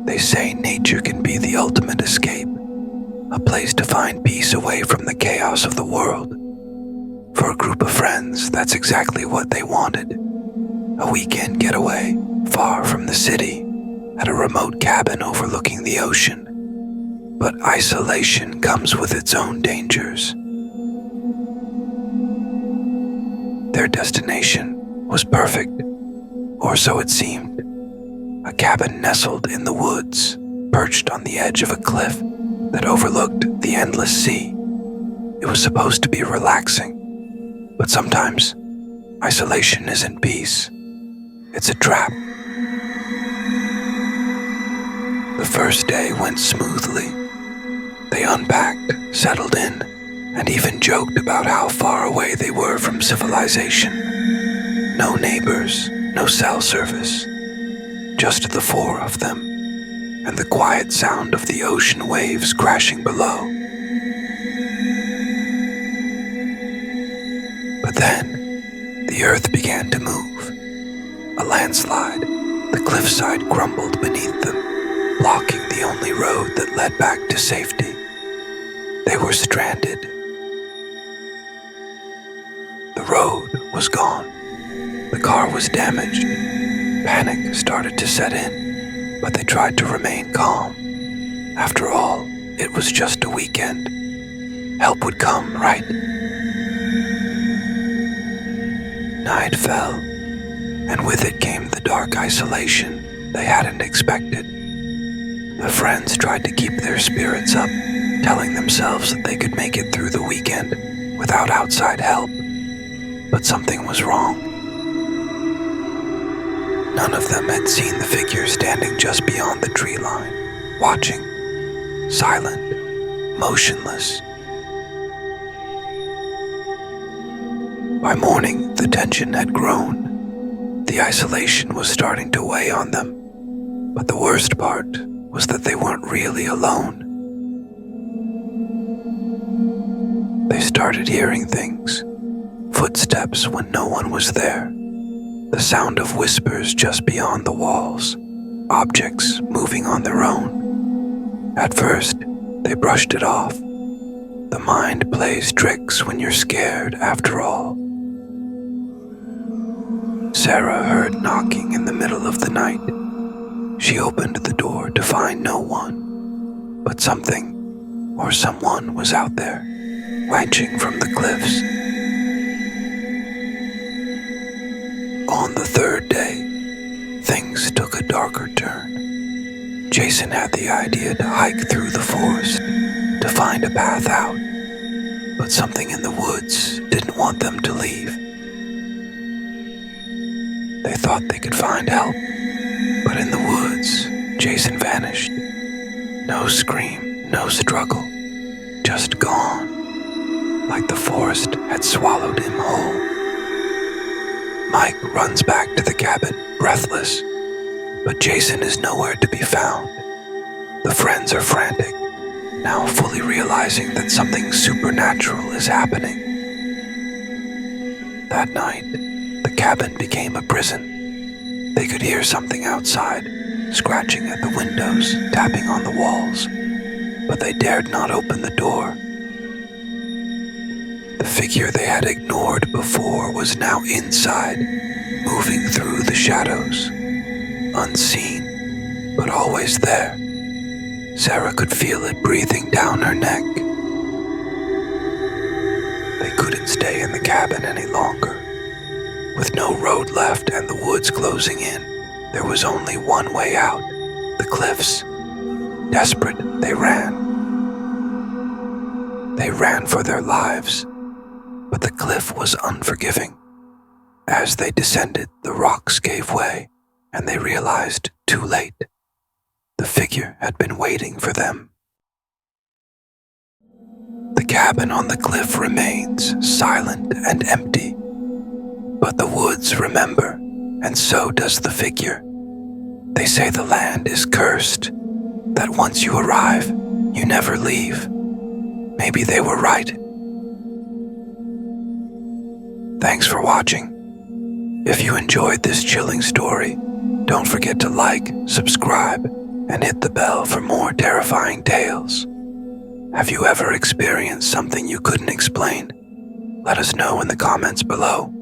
They say nature can be the ultimate escape, a place to find peace away from the chaos of the world. For a group of friends, that's exactly what they wanted. A weekend getaway, far from the city, at a remote cabin overlooking the ocean. But isolation comes with its own dangers. Their destination was perfect, or so it seemed. A cabin nestled in the woods, perched on the edge of a cliff that overlooked the endless sea. It was supposed to be relaxing, but sometimes isolation isn't peace. It's a trap. The first day went smoothly. They unpacked, settled in, and even joked about how far away they were from civilization. No neighbors, no cell service, just the four of them, and the quiet sound of the ocean waves crashing below. But then, the earth began to move. A landslide, the cliffside crumbled beneath them, blocking the only road that led back to safety. They were stranded. The road was gone. The car was damaged. Panic started to set in, but they tried to remain calm. After all, it was just a weekend. Help would come, right? Night fell, and with it came the dark isolation they hadn't expected. The friends tried to keep their spirits up, telling themselves that they could make it through the weekend without outside help. But something was wrong. None of them had seen the figure standing just beyond the tree line, watching, silent, motionless. By morning, the tension had grown. The isolation was starting to weigh on them. But the worst part was that they weren't really alone. They started hearing things, footsteps when no one was there, the sound of whispers just beyond the walls, objects moving on their own. At first, they brushed it off. The mind plays tricks when you're scared, after all. Sarah heard knocking in the middle of the night. She opened the door to find no one, but something or someone was out there, watching from the cliffs. On the third day, things took a darker turn. Jason had the idea to hike through the forest to find a path out, but something in the woods didn't want them to leave. They thought they could find help, but in the woods, Jason vanished. No scream, no struggle, just gone, like the forest had swallowed him whole. Mike runs back to the cabin, breathless, but Jason is nowhere to be found. The friends are frantic, now fully realizing that something supernatural is happening. That night, the cabin became a prison. They could hear something outside, scratching at the windows, tapping on the walls, but they dared not open the door. The figure they had ignored before was now inside, moving through the shadows, unseen, but always there. Sarah could feel it breathing down her neck. They couldn't stay in the cabin any longer. With no road left and the woods closing in, there was only one way out, the cliffs. Desperate, they ran. They ran for their lives, but the cliff was unforgiving. As they descended, the rocks gave way, and they realized too late. The figure had been waiting for them. The cabin on the cliff remains silent and empty. But the woods remember, and so does the figure. They say the land is cursed, that once you arrive, you never leave. Maybe they were right. Thanks for watching. If you enjoyed this chilling story, don't forget to like, subscribe, and hit the bell for more terrifying tales. Have you ever experienced something you couldn't explain? Let us know in the comments below.